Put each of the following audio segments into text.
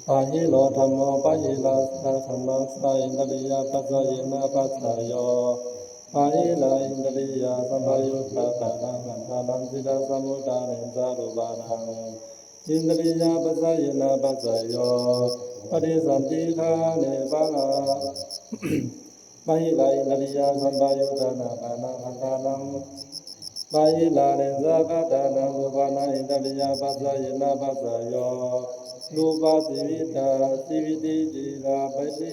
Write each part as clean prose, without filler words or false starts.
ปาหิโลธัมโมปาหิลาสะธัมมัสสะอินทริยปัสสะเยนะปัสสะโยปาหิลาอินทริยสัมปยุตตะตานังขันธานังสิตาสมุทฐานังสารูปานังอินทริยปัสสะเยนะปัสสะโยปฏิสันติฆาเนปะปาหิลาอินทริยสัมปยุตตะนาคานังขันธานังปาหิลาเรสะกะตานังรูปานังอินทริยปัสสะเยนะปัสสะโยรูปาสิวิตาสิวิติติราปฏิ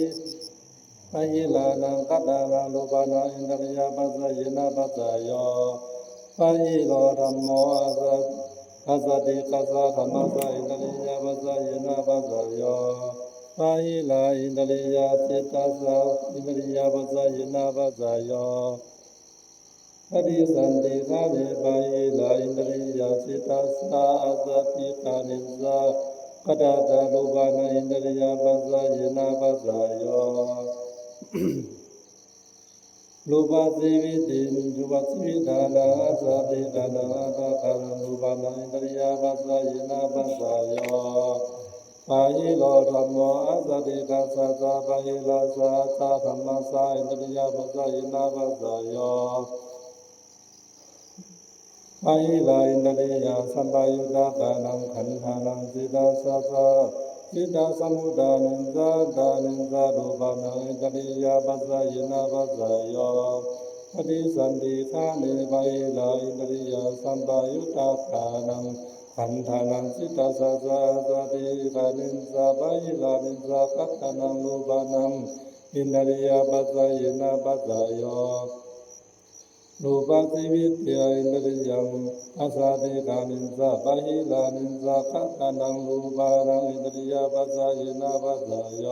ปะหิลานังกัตตานังรูปานังอินทริยปัสสะเยนะปัสสะโยปะหิโลธัมโมอาสติกัสสะธัมมัสสะอินทริยปัสสะเยนะปัสสะโยปะหิลาอินทริยสิตัสสะอินทริยปัสสะเยนะปัสสะโยปฏิสันติฆาเนปะหิลาอินทริยสิตัสสะอาสติฆานิสะกตตารูปานังอินทริยปัสสะเยนะปัสสะโยรูปสิวิติรูปสิวิธานาสติธานาตาคารังรูปานังอินทริยปัสสะเยนะปัสสะโยปาหิโลธัมโมอาสติกัสสะสะปะหิลาสะสะธัมมัสสะอินทริยปัสสะเยนะปัสสะโยปาหิลาอินทริยสัมปยุตตะตานังขันธานังสิตาสัสสะสิตาสมุทฐานังสาตานังสารูปานังอินทริยปัสสะเยนะปัสสะโยปฏิสันติฆาเนปะหิลาอินทริยสัมปยุตตะตานังขันธานังสิตาสัสสะสติฆานิสะปะหิลานิสะกัตตานังรูปานังอินทริยปัสสะเยนะปัสสะโยรูปสิวิตยอินทริยังอาสาติฆานิสะปะหิลานิสะกัตตานังรูปานังอินทริยปัสสะเยนะปัสสะโย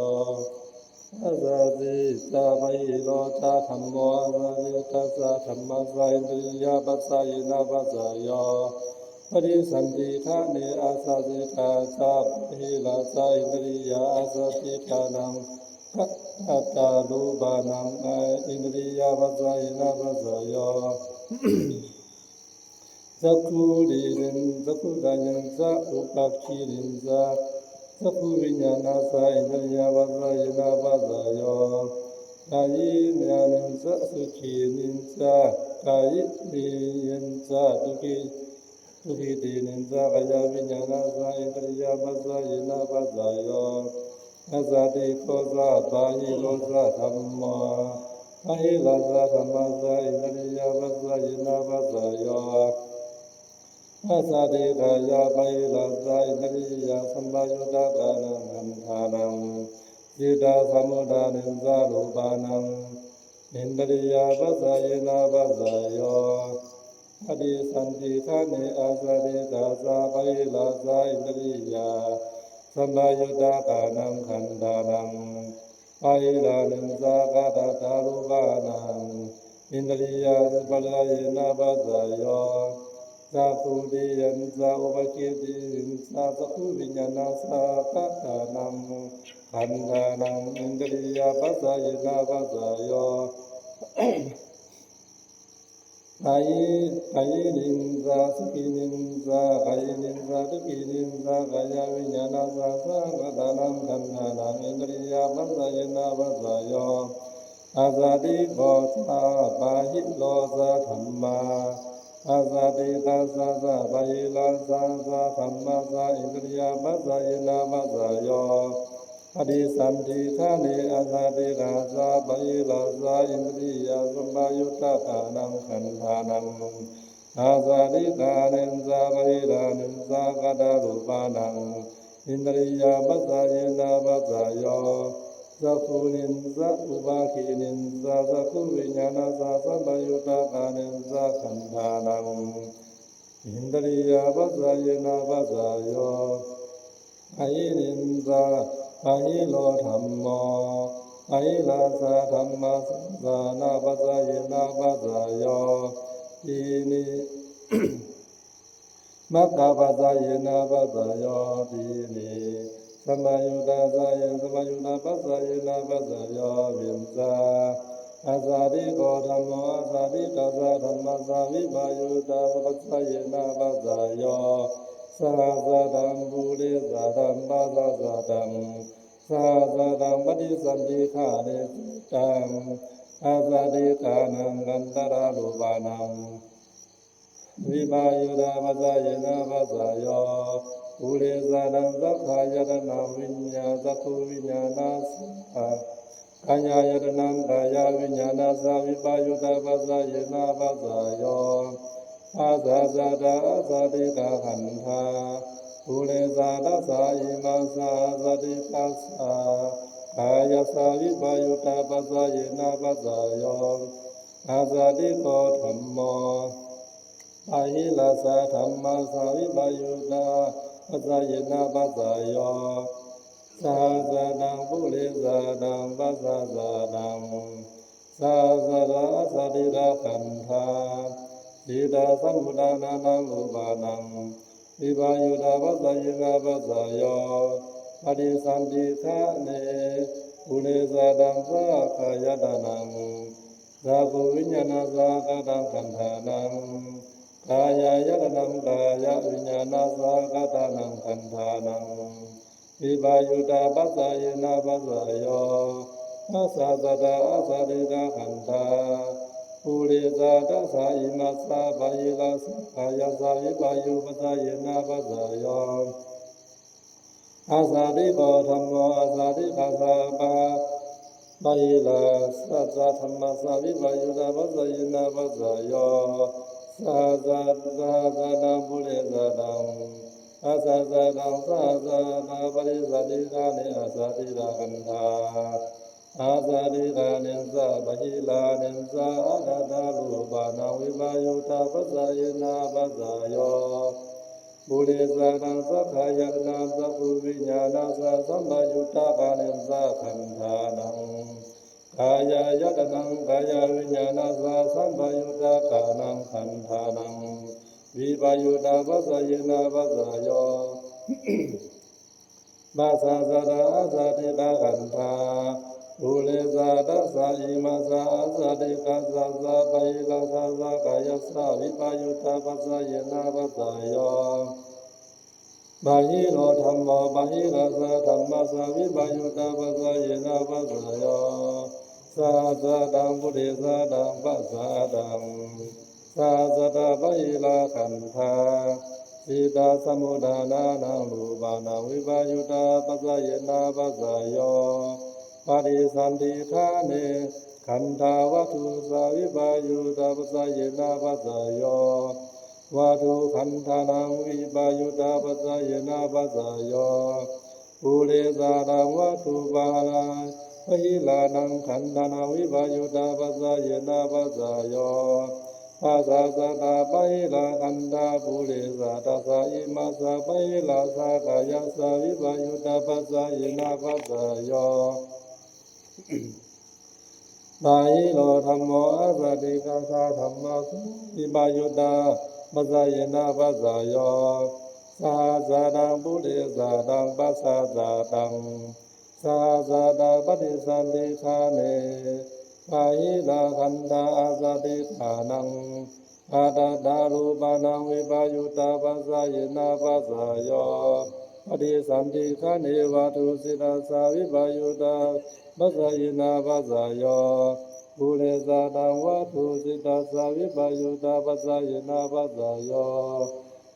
อาสาติสะปะหิโลตะธัมโมอาสาติกัสสะธัมมัสสะอินทริยปัสสะเยนะปัสสะโยปฏิสันติฆาเนอาสาติฆาสะปะหิลาสะอินทริยอาสาติฆานังกัตตารูปานังอินทริยปัสสะเยนะปัสสะโยจักขุริรินจักขุดายันจะอุปักขิรินจะจักขุวิญญาณัสสะอินทริยปัสสะเยนะปัสสะโยกายิญาณินจะสุขีนินจะกายิวิยันจะทุกิตินินจะกายวิญญาณัสสะอินทริยปัสสะเยนะปัสสะโยอาสาติโคสะปาหิโลสะธัมมาปะหิลาสะธัมมัสสะอินทริยปัสสะเยนะปัสสะโยอาสาติกายาปะหิลาสะอินทริยสัมปยุตตะกานังขันธานังสิตาสมุทฐานังสารูปานังอินทริยปัสสะเยนะปัสสะโยปฏิสันติฆาเนอาสาติกาสะปะหิลาสะอินทริยสัมปยุตตะกานังขันธานังปะหิลานังสะกตตารูปานังอินทริยสัมปะเยนะปัสสะโยจักขุติยันจะอุปกิติยันจะจักขุวิญญาณัสสะกัตตานังขันธานังอินทริยปัสสะเยนะปัสสะโยกายนินจาสุขีนินจากายนินจาทุกินินจากายวิญญาณัสสะสังฆทานังขันธานังอินทริยปัสสะเยนะปัสสะโยอาสาติโกสะปะหิโลสะธัมมาอาสาติกัสสะสะปะหิลาสะสะธัมมัสสะอินทริยปัสสะเยนะปัสสะโยปฏิสันติฆาเนอาสาติกาสะปะหิลาสะอินทริยสัมปยุตตะกานังขันธานังอาสาติกาเนสะปะหิลานิสะกัตตารูปานังอินทริยปัสสะเยนะปัสสะโยจักขุนินจะอุปาขินินจะจักขุวิญญาณัสสะสัมปยุตตะกานินจะขันธานังอินทริยปัสสะเยนะปัสสะโยปะหินินจะปะหิโลธัมโมปะหิลาสะธัมมัสสะนะปัสสะเยนะปัสสะโยทีนิมัคคะปัสสะเยนะปัสสะโยทีนิสัมปยุตตะสะเยสัมปยุตตะปัสสะเยนะปัสสะโยวินสาอาสาติโกธัมโมอาสาติกัสสะธัมมัสสะวิปยุตตะปัสสะเยนะปัสสะโย สาสะดังบุเรสะดังบาสะสะดังสาสะดังปฏิสันติขาเนตังอาสาติกานังกันตระรูปานังวิบายุดาปัสสะเยนะปัสสะโยบุเรสะดังสัพพายตนะวิญญาสัพพุวิญญาณัสสะกัญญายตนะกายวิญญาณัสสะวิบายุดาปัสสะเยนะปัสสะโยอาสาสะดาอาสาติกาขันธาภูเรสาดัสสะอิมาสาสะติกัสสะกายสาวิบายุตาปัสสะเยนะปัสสะโยอาสาติโกธัมโมปะหิลาสะธัมมาสาวิบายุตาปัสสะเยนะปัสสะโยสาสะดังภูเรสาดังปัสสะสะดังสาสะดาอาสาติกาขันธาจิตาสัมพุทธานานังอุปานังวิบายุดาปัสสะเยนะปัสสะโยปฏิสันติฆะเนภูเรสาดังสะขายตานังสาภูวิญญาณสะกตังขันธานังกายายตนังกายวิญญาณสะกตานังขันธานังวิบายุดาปัสสะเยนะปัสสะโยอาสาสะดาอาสาติกาขันธาภูเรสาดัสสะอิมัสสะบาหิลาสะกายสาวิบายุปัสสะเยนะปัสสะโยอาสาติโกธัมโมอาสาติกัสสะปะบาหิลาสัจจะธัมมาสาวิบายุตาปัสสะเยนะปัสสะโยสาสะดังภูเรสาดังอาสาสะดังสาสะดาปริสัติกาเนอาสาติกาขันธาอาสาติกาเนสะบาหิลาเนสะอาดาดารูปานังวิบายุตาปัสสะเยนะปัสสะโยบุเรสานังสัพพายตนะสัพพุวิญญาณัสสะสัมปยุตตะกาเนสะขันธานังกายายตนะกายวิญญาณัสสะสัมปยุตตะกานังขันธานังวิบายุตาปัสสะเยนะปัสสะโยปัสสะสะดาอาสาติกาขันธาภูเรสาดัสสะอิมัสสะอาสาติกัสสะสะปะหิลาสะสะกายสะวิบายุตาปัสสะเยนะปัสสะโยบาหิโลธัมโมบาหิลาสะธัมมาสะวิบายุตาปัสสะเยนะปัสสะโยสาสะดังภูเรสาดังปัสสะดังสาสะดาบาหิลาขันธาจิตาสมุทฐานานังรูปานังวิบายุตาปัสสะเยนะปัสสะโยปฏิสันติฆาเนขันธาวัตถุสาวิบายุตาปัสสะเยนะปัสสะโยวัตถุขันธานังวิบายุตาปัสสะเยนะปัสสะโยภูเรสานังวัตถุบาลาปหิลานังขันธานังวิบายุตาปัสสะเยนะปัสสะโยอาสาสะดาปหิลาขันธาภูเรสาดัสสะอิมัสสะปหิลาสะกายสะวิบายุตาปัสสะเยนะปัสสะโยบาหิโลธัมโมอาสาติกัสสะธัมมาสวิบายุตาปัสสะเยนะปัสสะโยสาสะดังภูเรสาดังปัสสะสะดังสาสะดาปฏิสันติฆาเนปะหิลาขันธาอาสาติกานังอาดาดารูปานังวิบายุตาปัสสะเยนะปัสสะโยปฏิสันติฆาเนวัตถุสิตาสาวิบายุตาปัสสะเยนะปัสสะโยภูเรสาดังวัตถุสิตาสาวิบายุตาปัสสะเยนะปัสสะโย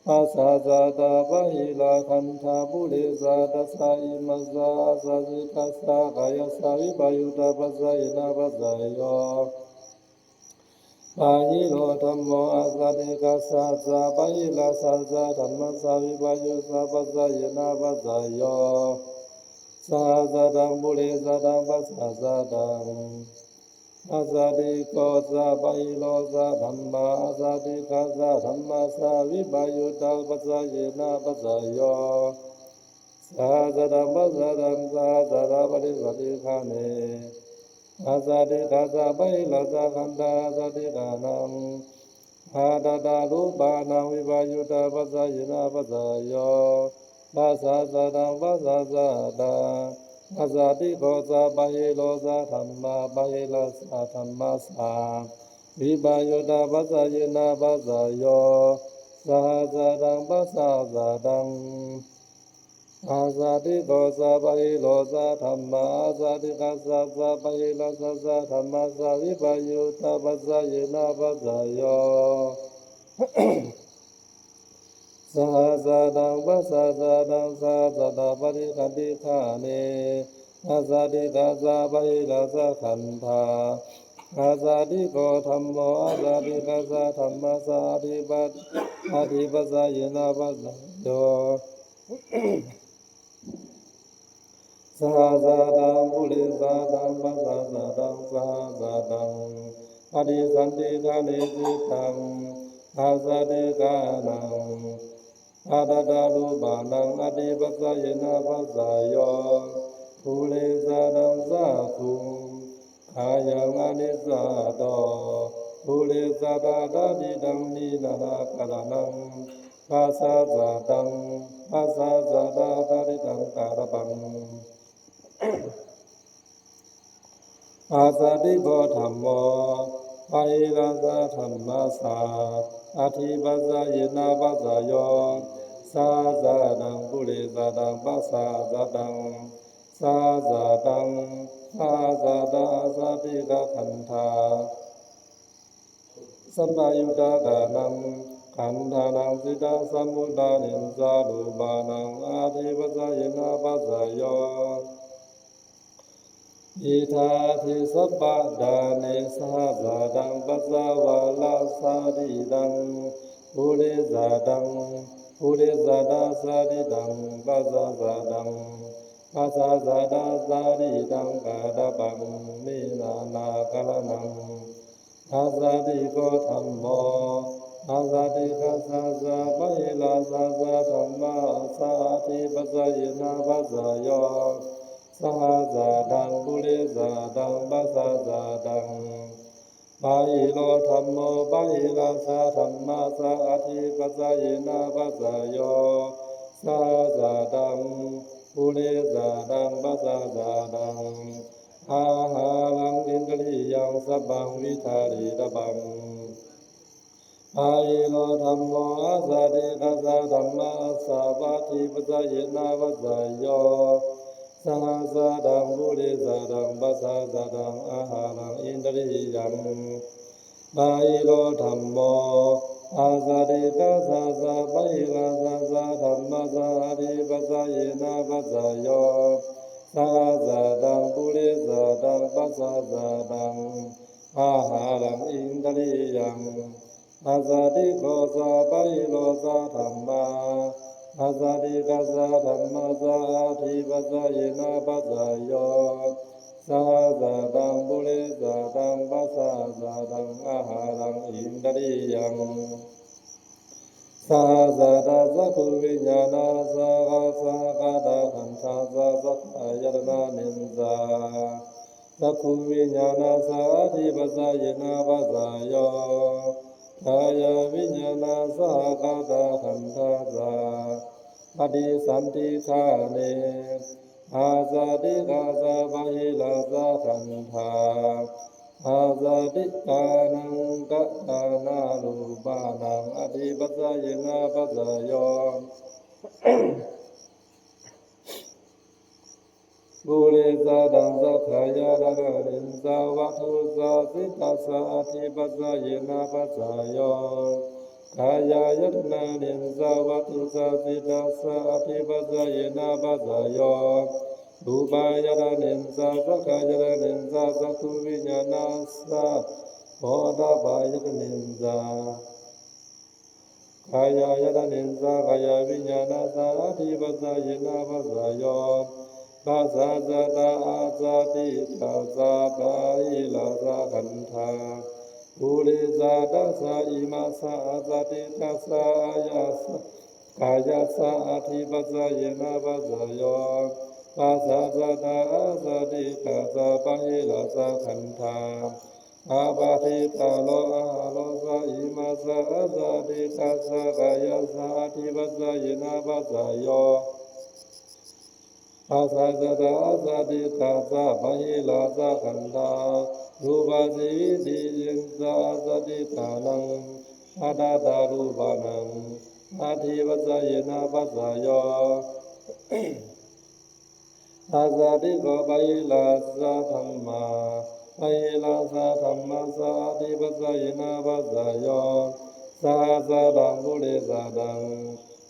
อาสาสะดาปหิลาขันธาภูเรสาดัสสะอิมัสสะอาสาติกัสสะกายสาวิบายุตาปัสสะเยนะปัสสะโยปะหิโลธัมโมอาสาติกัสสะสะปะหิลาสัสสะธัมมาสาวิบายุสะปัสสะเยนะปัสสะโยสาสะดังภูเรสาดังปัสสะสะดังอาสาติโกสะปะหิโลสะธัมมาอาสาติกัสสะธัมมาสาวิบายุตาปัสสะเยนะปัสสะโยสาสะดังปัสสะดังสาสะดาปฏิสันติฆาเนอาสาติกัสสะปะหิลาสะขันธาอาสาติกานังอาดาดารูปานังวิบายุตาปัสสะเยนะปัสสะโยปัสสะสะดังปัสสะสะดังอาสาติโกสะปะหิโลสะธัมมาปะหิลาสะธัมมาสาวิบายุตาปัสสะเยนะปัสสะโยส สหสาดังปัสสะสะดังอาสาธิโกสะปะหิโลสะธัมมาอาสาธิกัสสะสะปะหิโลสะสะธัมมาสะวิปยุตตาปัสสะเยนะปัสสะโยสหสาดังปัสสะสะดังสหสตาปริคันติขาเนอาสาธิกัสสะปะหิโลสะขันธาอาสาธิโกธัมโมอาสาธิกัสสะธัมมาสะอธิปัสสะเยนะปัสสะโยสหสาดังปุริสาดังปัสสะสะดังสหสาดังปฏิสันติกานิจิตังอาสาธิกานังอาดาดาลุบานังอธิปัสสะเยนะปัสสะโยปุริสาดังสาคุขายังอนิสสาโตปุริสาดาดาดิดังนินานาคานังปัสสะสะดังปัสสะสะดาดาดิดังการบังอาสาธิโกธัมโมปะหิราสะธัมมาสะอธิปัสสะเยนะปัสสะโยสาสะดังปุริสาดังปัสสะสะดังสาสะดังสาสะดาสาธิกขันธาสัมปายุตตะกานังขันธานังสิตาสัมมุตตานิสาลุบานังอธิปัสสะเยนะปัสสะโยอิทาทิสัพพะดาเนสหสาดังปัสสาวะลาสาดิดังปุริสาดังปุริสาดาสาดิดังปัสสะสาดังปัสสะสาดาสาดิดังกาดบังนินานาคานังอาสาธิโกธัมโมอาสาธิกัสสะสะปะหิลาสะสะธัมมาสะอธิปัสสะเยนะปัสสะโยสหสาดังปุริสาดังปัสสะสาดังปะหิโลธัมโมปะหิลาสะธัมมาสะอธิปัสสะเยนะปัสสะโยสหสาดังปุริสาดังปัสสะสาดังอาหารังอินทริยังสัพพังวิทาริตบังอาหิโลธัมโมอาสาธิกัสสะธัมมาสะปะทิปัสสะเยนะปัสสะโยสหสาดังปุริสาดังปัสสะสาดังอาหารังอินทริยังอาหิโลธัมโมอาสาธิกัสสะสะปะหิลาสะสะธัมมาสะอธิปัสสะเยนะปัสสะโยสหสาดังปุริสาดังปัสสะสาดังอาหารังอินทริยังอาสาธิโกสะปะหิโลสะธัมมาอาสาธิกัสสะธัมมาสะอธิปัสสะเยนะปัสสะโยสหสาดังปุริสาดังปัสสะสาดังอาหารังอินทริยังสหสาดาสัพพุวิญญาณาสหสหกาดาขันธาสะสัพพายตนะนินสาสัพพุวิญญาณาสะอธิปัสสะเยนะปัสสะโยกายวิญญาณาสหกาดาขันธาสะปฏิสันติฆาเนอาสาธิกาสะปะหิลาสะขันธาอาสาธิกานังกะตานารูปานังอธิปัสสะเยนะปัสสะโยปุริสาดังสัพพายาระรินสาวัตถุสาสิตัสสะอธิปัสสะเยนะปัสสะโยกายายตนะนินสาวัตถุสาสิตัสสะอธิปัสสะเยนะปัสสะโยรูปายตนะนินสาสักขายตนะนินสาสัพพุวิญญาณัสสะโพธปายตนะนินสากายายตนะนินสากายวิญญาณัสสะอธิปัสสะเยนะปัสสะโยปัสสะสะตาอาสาติตัสสะปะหิลาสะขันธาปุริสาตัสสะอิมาสะอาสาติตัสสะอายาสะกายาสะอธิปัสสะเยนะปัสสะโยปัสสะสะตาอาสาติตัสสะปะหิลาสะขันธาอาปาทิตาโลอาโลสะอิมาสะอาสาติตัสสะกายาสะอธิปัสสะเยนะปัสสะโยอาสาสะตาอาสาติตัสสะปะหิลาสะขันธารูปะสีวิติยิงสาอาสาติตานัง อาดาดารูปานังอาทิวัจเยนะปัสสะโยอาซาติโกปะยิลาสะธัมมาปะยิลาสะธัมมาสะอาทิปัสสะเยนะปัสสะโยสาสะดังบุเรสะดัง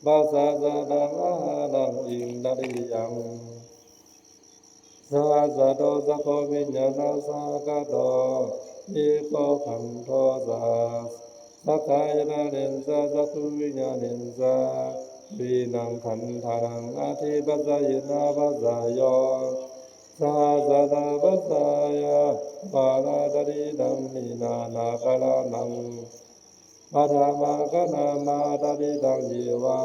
ปัสสะสะดังอาหารังอินทริยังสาสะโตสัพพวิญญาณสังฆโตเอโกขันโทสาสักขายนะเนสะสัพพุวิญญาณินสะวีนังขันธังอาทิปัสสะเยนะปัสสะโยสาสะตาปัสสะยะปาราตริดัมมินานาคาลานังปัฏมาคณามาตริดังเยวะ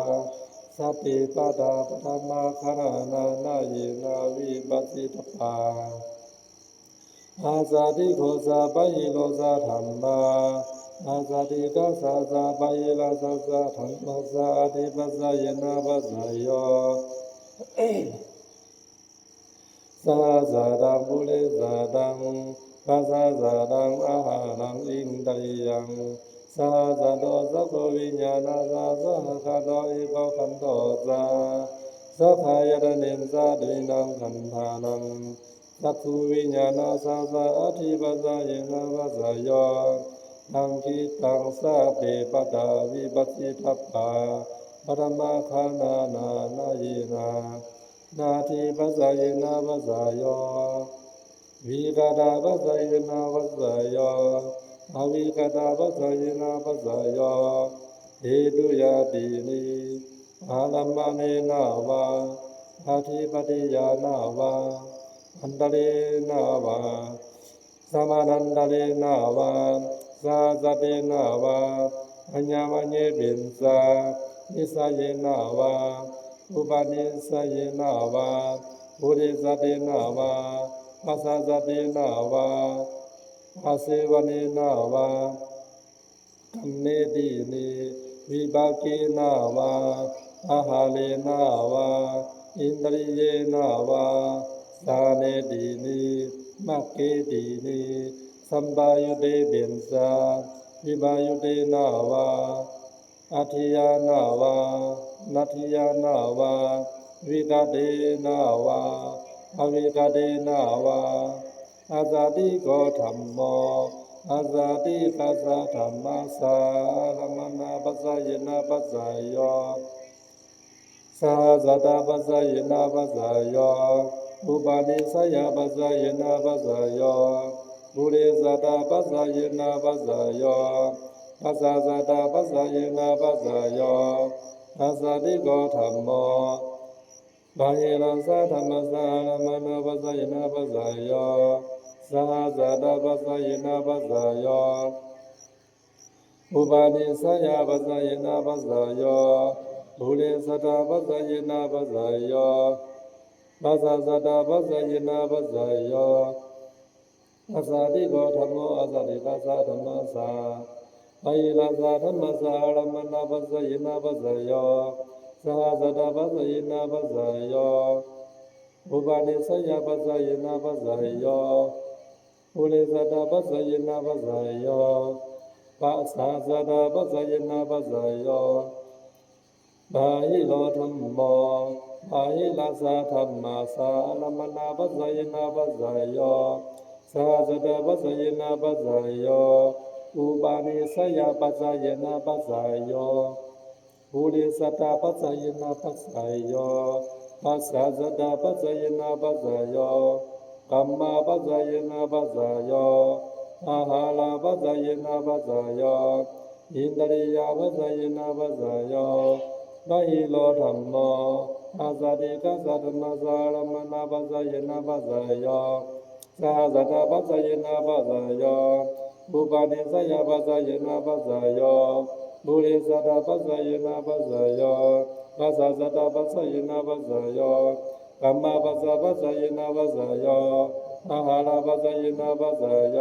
สัพพิปัฏฐาปัฏมาคณานานาเยนาวิปัสสิตปาอาสาติโกสะปะยิโลสะธัมมาอาสาติกาสะสะปะยิลาสะสะธัมมาสะอาทิปัสสะเยนะปัสสะโยสาสะดังบุเรสะดังปัสสะสะดังอาหารังอินทริยังสาสะโตสัพพวิญญาณสะสะคาโตเอโกขันโตสะสัพพายตเนสะดินังขันธานังสัพพุวิญญาณสะสะอาทิปัสสะเยนะปัสสะโยทังคิตังสัพเพปตาวิปัสสิทัปปาปรมาคานานานาเยนานาทิปัสสะเยนะปัสสะโยวิกตาปัสสะเยนะปัสสะโยอวิกตาปัสสะเยนะปัสสะโยเหตุยาตินิอาลัมมเนนะวะอาทิปติยานะวะอันตเรนะวะสมานันตเรนะวะสาสเตนะวะอัญญมัญเยปินสานิสเยนะวะอุปนิสเยนะวะบุริสเตนะวะปัสสะสเตนะวะอาเสวเนนะวะกัมเมตินิวิภาคีนะวะอาหาเลนะวะอินทริเยนะวะสาเนตินิมัคเกตินิสัมปายุเตปินสาวิบายุเตนะวะอัฏฐิยานะวะนัตถิยานะวะวิกเตนะวะอวิกเตนะวะอาสาติโกธัมโมอาสาติกัสสะธัมมาสะรมณะปัสสะเยนะปัสสะโยสาสะตาปัสสะเยนะปัสสะโยอุปาทิสยาปัสสะเยนะปัสสะโยบุเรสะตาปัสสะเยนะปัสสะโยปัสสะสะตาปัสสะเยนะปัสสะโยอาสาติโกธัมโมบาหิรังสะธัมมสะรมณะปัสสะเยนะปัสสะโยสาสะตาปัสสะเยนะปัสสะโยอุปาทิสยาปัสสะเยนะปัสสะโยบุเรสะตาปัสสะเยนะปัสสะโยปัสสะสะตาปัสสะเยนะปัสสะโยอาสาติโกธัมโมอาสาติกัสสะธัมมาสะปะยิลาสะธัมมาสะรมณะปัสสะเยนะปัสสะโยสหสตปัสสะเยนะปัสสะโยอุปาทิสยปัสสะเยนะปัสสะโยปุริสตปัสสะเยนะปัสสะโยปัสสะสตปัสสะเยนะปัสสะโยบาหิโลธัมโมบาหิลาสะธัมมาสะรมณะปัสสะเยนะปัสสะโยสหสตปัสสะเยนะปัสสะโยอุปาทิสยปัสสะเยนะปัสสะโยปุริสตปัสสะเยนะปัสสะโยปัสสะสตปัสสะเยนะปัสสะโยกัมมาปัสสะเยนะปัสสะโยอาหาราปัสสะเยนะปัสสะโยอินทริยปัสสะเยนะปัสสะโยบาหิโลธัมโมอาสาติกัสสะธัมมาสะรมณะปัสสะเยนะปัสสะโยสหสตปัสสะเยนะปัสสะโยอุปาทิสยปัสสะเยนะปัสสะโยบุริสตปัสสะเยนะปัสสะโยปัสสะสตปัสสะเยนะปัสสะโยกัมมาปัสสะปัสสะเยนะปัสสะโยอาหาราปัสสะเยนะปัสสะโย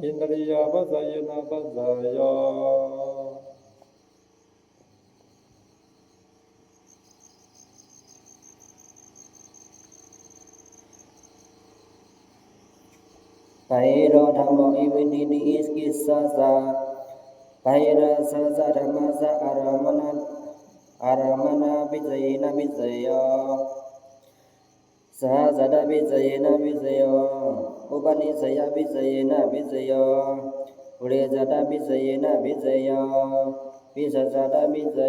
อินทริยปัสสะเยนะปัสสะโยไตโรธัมโมอิวินิติอิสกิสสะสะ Paira sasa dhamasa aramana vijayena vijaya sahasada vijayena vijaya upanisaya vijayena vijaya Purejata vijayena vijaya Visasada vijaya